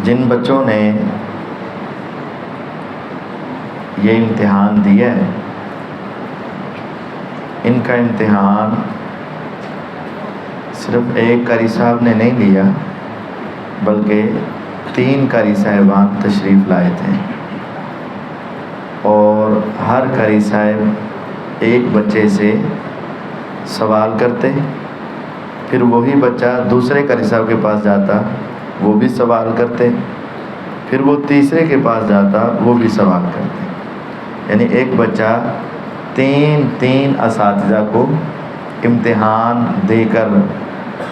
جن بچوں نے یہ امتحان دیا ہے، ان کا امتحان صرف ایک قاری صاحب نے نہیں لیا، بلکہ 3 قاری صاحبان تشریف لائے تھے، اور ہر قاری صاحب ایک بچے سے سوال کرتے، پھر وہی بچہ دوسرے قاری صاحب کے پاس جاتا، وہ بھی سوال کرتے، پھر وہ تیسرے کے پاس جاتا، وہ بھی سوال کرتے، یعنی ایک بچہ 3 اساتذہ کو امتحان دے کر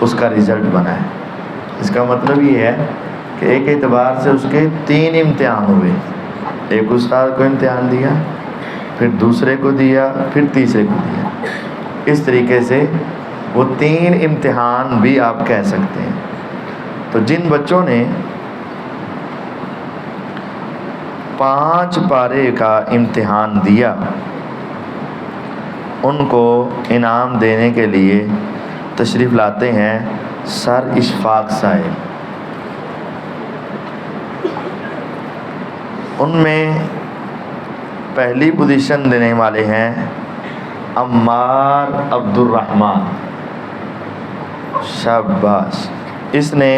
اس کا رزلٹ بنا ہے۔ اس کا مطلب یہ ہے کہ ایک اعتبار سے اس کے 3 امتحان ہوئے، ایک استاد کو امتحان دیا، پھر دوسرے کو دیا، پھر تیسرے کو دیا، اس طریقے سے وہ 3 امتحان بھی آپ کہہ سکتے ہیں۔ تو جن بچوں نے 5 پارے کا امتحان دیا، ان کو انعام دینے کے لیے تشریف لاتے ہیں سر اشفاق صاحب۔ ان میں پہلی پوزیشن دینے والے ہیں عمار عبد الرحمن، شاباش۔ اس نے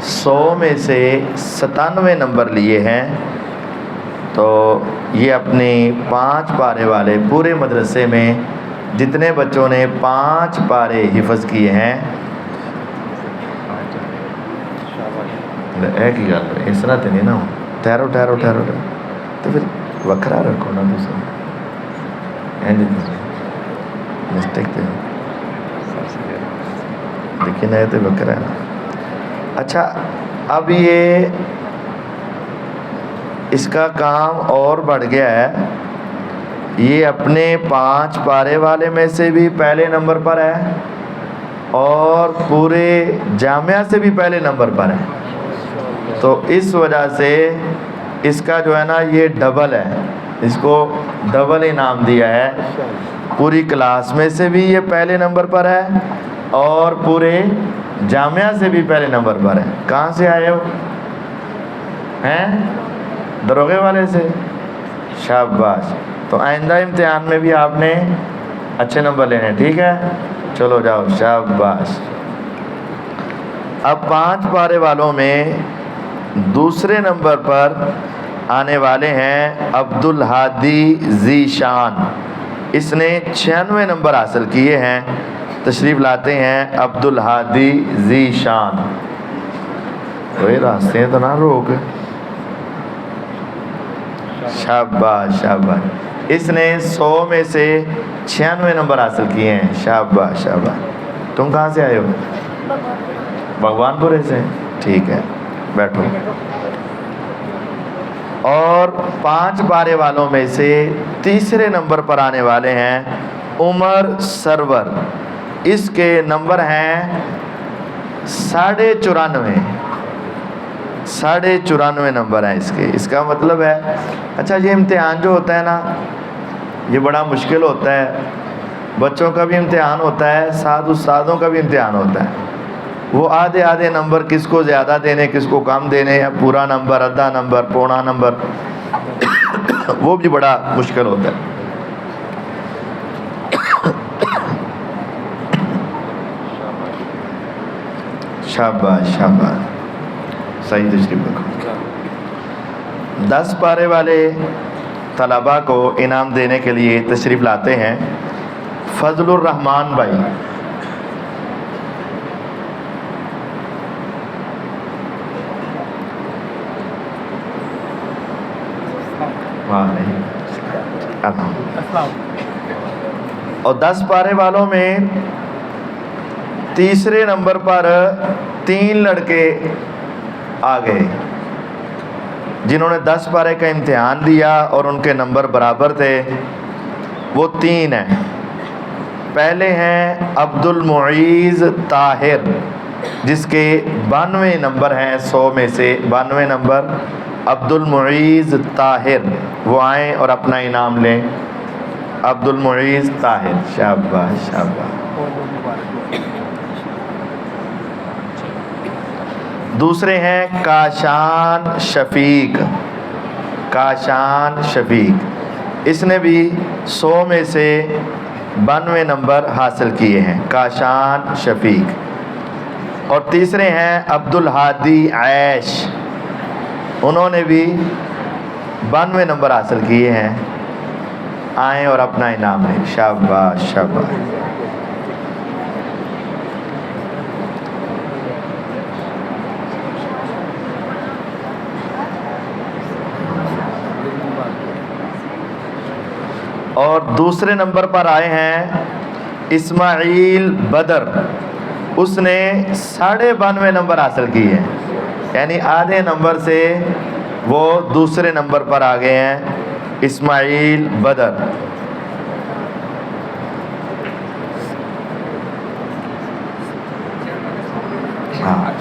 100 میں سے 97 نمبر لیے ہیں۔ تو یہ اپنی 5 پارے والے پورے مدرسے میں جتنے بچوں نے 5 پارے حفظ کیے ہیں، ایک ہی گل اس طرح تو نہیں نا، ٹھہرو تو پھر وکھرا رکھو نا، دوسرا مسٹیک تو لیکن ہے تو وکھرا ہے نا۔ اچھا، اب یہ اس کا کام اور بڑھ گیا ہے، یہ اپنے 5 پارے والے میں سے بھی پہلے نمبر پر ہے، اور پورے جامعہ سے بھی پہلے نمبر پر ہے۔ تو اس وجہ سے اس کا جو ہے نا یہ ڈبل ہے، اس کو ڈبل انعام دیا ہے۔ پوری کلاس میں سے بھی یہ پہلے نمبر پر ہے، اور پورے جامعہ سے بھی پہلے نمبر پر ہے۔ کہاں سے آئے ہو؟ ہیں دروغے والے سے؟ شاباش۔ تو آئندہ امتحان میں بھی آپ نے اچھے نمبر لینے، ٹھیک ہے؟ چلو جاؤ، شاباش۔ اب 5 پارے والوں میں دوسرے نمبر پر آنے والے ہیں عبد الہادی ذی شان۔ اس نے 96 نمبر حاصل کیے ہیں۔ تشریف لاتے ہیں عبد الہادی ذی شان۔ کوئی راستے تو نہ روک۔ شاباش شاباش۔ اس نے 100 میں سے 96 نمبر حاصل کیے ہیں۔ شاباش شاباش۔ تم کہاں سے آئے ہو؟ بھگوان پورے سے، ٹھیک ہے، بیٹھو۔ اور 5 پارے والوں میں سے تیسرے نمبر پر آنے والے ہیں عمر سرور۔ اس کے نمبر ہیں 94.5، 94.5 نمبر ہیں اس کے۔ اس کا مطلب ہے، اچھا یہ امتحان جو ہوتا ہے نا، یہ بڑا مشکل ہوتا ہے۔ بچوں کا بھی امتحان ہوتا ہے، ساتھ استادوں کا بھی امتحان ہوتا ہے۔ وہ آدھے نمبر کس کو زیادہ دینے، کس کو کم دینے، یا پورا نمبر، آدھا نمبر، پونا نمبر، وہ بھی بڑا مشکل ہوتا ہے۔ شاباش شاباش، صحیح تشریف رکھو۔ 10 پارے والے طلباء کو انعام دینے کے لیے تشریف لاتے ہیں فضل الرحمان بھائی۔ اور 10 پارے والوں میں تیسرے نمبر پر 3 لڑکے آ گئے جنہوں نے 10 پارے کا امتحان دیا اور ان کے نمبر برابر تھے۔ وہ 3 ہیں۔ پہلے ہیں عبد المعیز طاہر، جس کے 92 نمبر ہیں، 100 میں سے 92 نمبر۔ عبد المعیز طاہر، وہ آئیں اور اپنا انعام لیں۔ عبد المعیز طاہر، شاباش شاباش۔ دوسرے ہیں کاشان شفیق، کاشان شفیق، اس نے بھی 100 میں سے 92 نمبر حاصل کیے ہیں، کاشان شفیق۔ اور تیسرے ہیں عبدالہادی عیش، انہوں نے بھی 92 نمبر حاصل کیے ہیں۔ آئیں اور اپنا انعام لیں، شاباش شاباش۔ اور دوسرے نمبر پر آئے ہیں اسماعیل بدر، اس نے 92.5 نمبر حاصل کیے ہیں، یعنی آدھے نمبر سے وہ دوسرے نمبر پر آ گئے ہیں، اسماعیل بدر۔ ہاں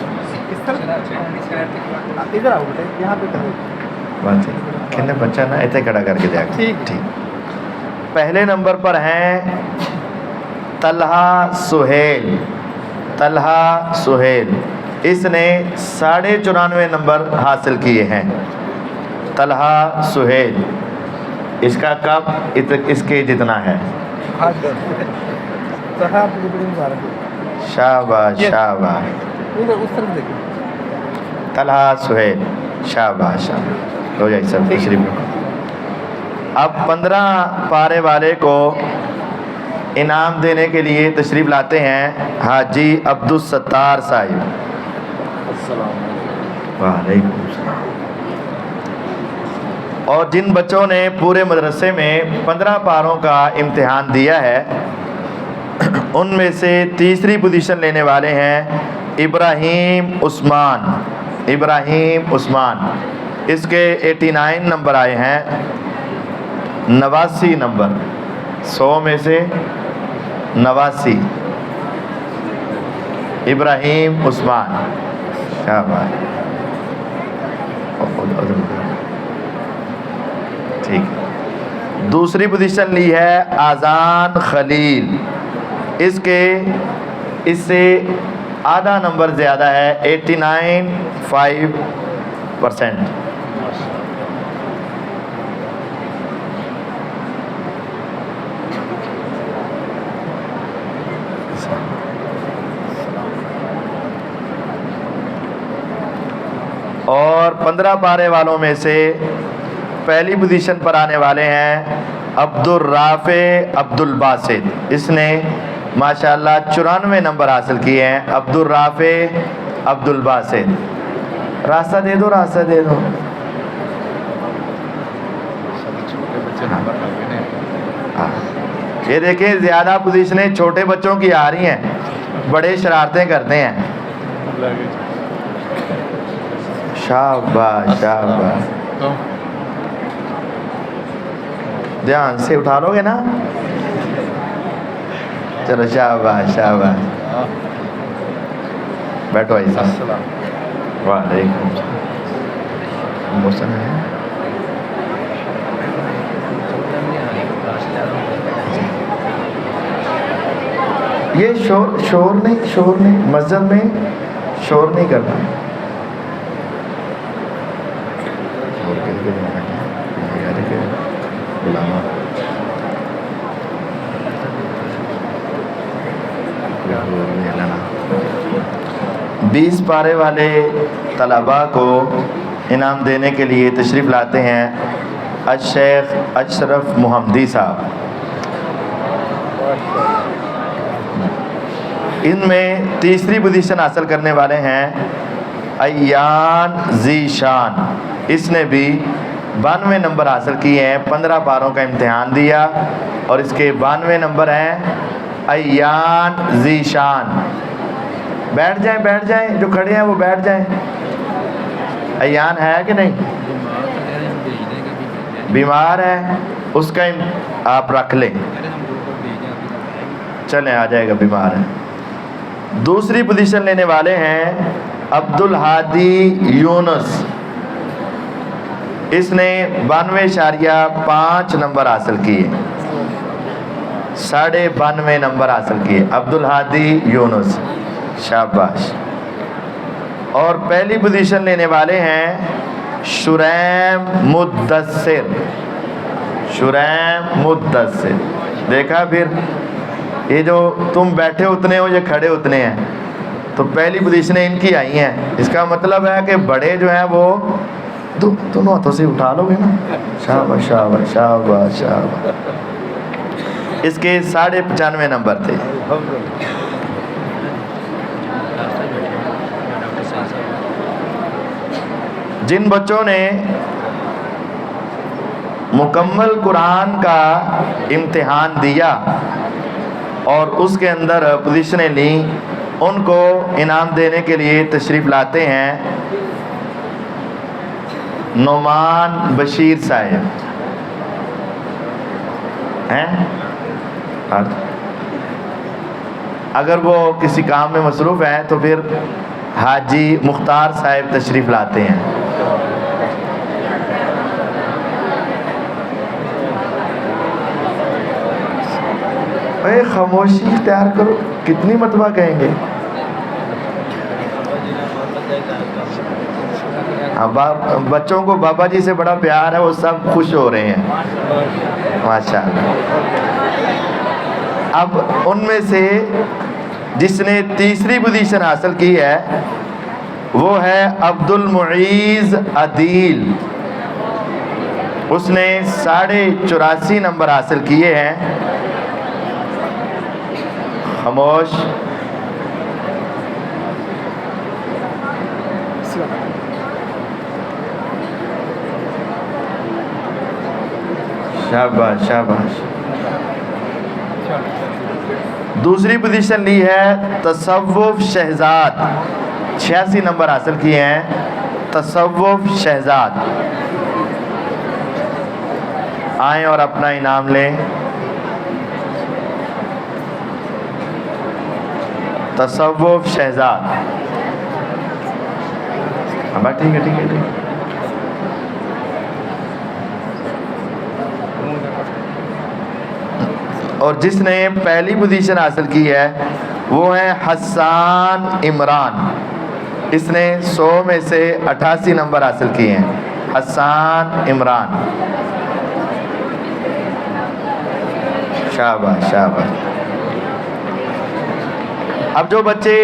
ادھر آؤ بیٹے، یہاں پہ بات کھلنے بچہ نا ایسے کھڑا کر کے دیا۔ ٹھیک ٹھیک۔ پہلے نمبر پر ہیں طلحہ سہیل، طلحہ سہیل، اس نے 94.5 نمبر حاصل کیے ہیں، طلحہ سہیل۔ اس کا کب اس کے جتنا ہے؟ شاباش شاباش، طلحہ سہیل، شاباش شاباش۔ ہو جائے سب تشریف رکھو۔ اب 15 پارے والے کو انعام دینے کے لیے تشریف لاتے ہیں حاجی عبدالستار صاحب۔ وعلیکم السلام۔ اور جن بچوں نے پورے مدرسے میں 15 پاروں کا امتحان دیا ہے، ان میں سے تیسری پوزیشن لینے والے ہیں ابراہیم عثمان، ابراہیم عثمان، اس کے 89 نمبر آئے ہیں، 89 نمبر، 100 میں سے 89۔ ابراہیم عثمان، کیا بات، ٹھیک۔ دوسری پوزیشن لی ہے آذان خلیل، اس سے آدھا نمبر زیادہ ہے، 89.5%۔ اور 15 پارے والوں میں سے پہلی پوزیشن پر آنے والے ہیں عبدالرافع عبدالباسط، اس نے ماشاءاللہ 94 نمبر حاصل کیے ہیں، عبدالرافع عبدالباسط۔ راستہ دے دو، راستہ دے دو۔ یہ دیکھیں زیادہ پوزیشنیں چھوٹے بچوں کی آ رہی ہیں، بڑے شرارتیں کرتے ہیں۔ شاباش شاباش، دھیان سے اٹھا لو گے نا، چلو شاباش شاباش۔ بیٹھو ایسا۔ وعلیکم السلام۔ یہ شور نہیں، مسجد میں شور نہیں کرنا۔ بیس پارے والے طلباء کو انعام دینے کے لیے تشریف لاتے ہیں الشیخ اشرف محمدی صاحب۔ ان میں تیسری پوزیشن حاصل کرنے والے ہیں ایان ذیشان، اس نے بھی 92 نمبر حاصل کیے ہیں، 15 پاروں کا امتحان دیا اور اس کے 92 نمبر ہیں۔ ایان ذیشان، بیٹھ جائیں، جو کھڑے ہیں وہ بیٹھ جائیں۔ ایان ہے کہ نہیں؟ بیمار ہے، اس کا آپ رکھ لیں، چلیں آ جائے گا، بیمار ہے۔ دوسری پوزیشن لینے والے ہیں عبدالہادی یونس، اس نے 92.5 نمبر حاصل کیے، 92.5 نمبر حاصل کیے، عبدالہادی یونس، شاباش۔ اور پہلی پوزیشن لینے والے ہیں شریم مدثر. شریم مدثر. دیکھا پھر یہ جو تم بیٹھے اتنے ہو یہ کھڑے اتنے ہیں, تو پہلی پوزیشنیں ان کی آئی ہیں. اس کا مطلب ہے کہ بڑے جو ہیں وہ دونوں ہاتھوں سے اٹھا لو گے نا. شاباش شاباش شاباش شاباش. اس کے 95 نمبر تھے. جن بچوں نے مکمل قرآن کا امتحان دیا اور اس کے اندر پوزیشنیں لیں, ان کو انعام دینے کے لیے تشریف لاتے ہیں نعمان بشیر صاحب ہیں. اگر وہ کسی کام میں مصروف ہیں تو پھر حاجی مختار صاحب تشریف لاتے ہیں. اے خاموشی اختیار کرو, کتنی مرتبہ کہیں گے. بچوں کو بابا جی سے بڑا پیار ہے, وہ سب خوش ہو رہے ہیں ماشاءاللہ. اب ان میں سے جس نے تیسری پوزیشن حاصل کی ہے وہ ہے عبد المعیز عدیل. اس نے 84.5 نمبر حاصل کیے ہیں. خاموش. شاباش شاباش. دوسری پوزیشن لی ہے تصوف شہزاد. 86 نمبر حاصل کیے ہیں تصوف شہزاد. آئیں اور اپنا انعام لیں. تصوف شہزاد. ٹھیک ہے ٹھیک ہے ٹھیک ہے. اور جس نے پہلی پوزیشن حاصل کی ہے وہ ہے حسان عمران. اس نے 100 میں سے 88 نمبر حاصل کیے ہیں. حسان عمران. شاباش شاباش. اب جو بچے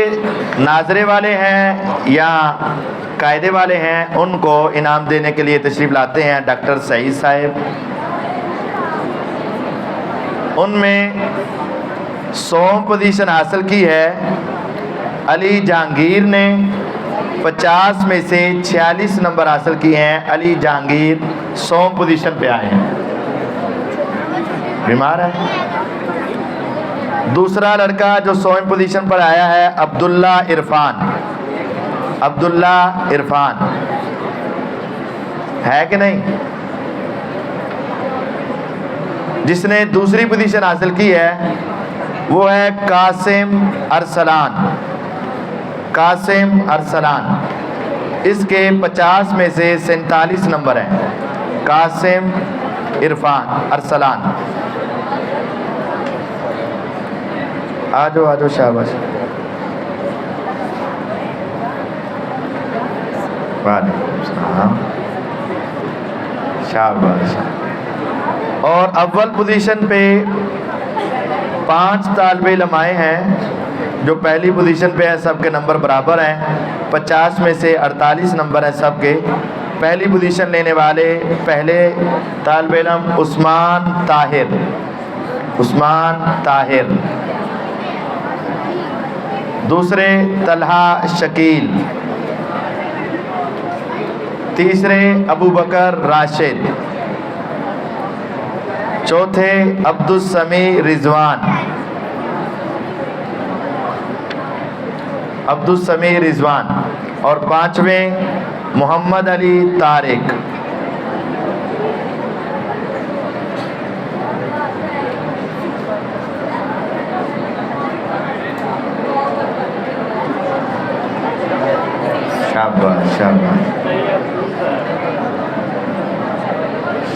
ناظرے والے ہیں یا قاعدے والے ہیں ان کو انعام دینے کے لیے تشریف لاتے ہیں ڈاکٹر سعید صاحب. ان میں 100 پوزیشن حاصل کی ہے علی جہانگیر نے. 50 میں سے 46 نمبر حاصل کیے ہیں. علی جہانگیر 100 پوزیشن پہ آئے ہیں. بیمار ہے. دوسرا لڑکا جو 100 پوزیشن پر آیا ہے عبداللہ عرفان. عبداللہ عرفان ہے کہ نہیں. جس نے دوسری پوزیشن حاصل کی ہے وہ ہے قاسم ارسلان. قاسم ارسلان. اس کے 50 میں سے 47 نمبر ہیں. قاسم عرفان ارسلان. آجو آجو شاباش. وعلیکم السلام. شاباش. اور اول پوزیشن پہ 5 طالب علم آئے ہیں جو پہلی پوزیشن پہ ہیں. سب کے نمبر برابر ہیں. 50 میں سے 48 نمبر ہیں سب کے. پہلی پوزیشن لینے والے پہلے طالب علم عثمان طاہر. عثمان طاہر. دوسرے طلحہ شکیل. تیسرے ابو بکر راشد. چوتھے عبد السمیع رضوان. عبد السمیع رضوان. اور 5ویں محمد علی طارق. شاباش شاباش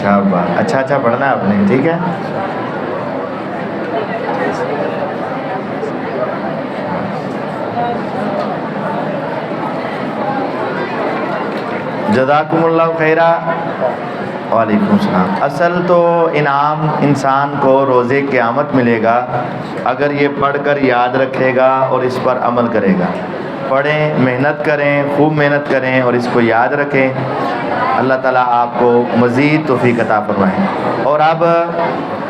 شاباش. اچھا پڑھنا ہے آپ نے, ٹھیک ہے. جزاکم اللہ خیرہ. وعلیکم السلام. اصل تو انعام انسان کو روزے قیامت ملے گا اگر یہ پڑھ کر یاد رکھے گا اور اس پر عمل کرے گا. پڑھیں، محنت کریں، خوب محنت کریں اور اس کو یاد رکھیں. اللہ تعالیٰ آپ کو مزید توفیق عطا فرمائیں. اور اب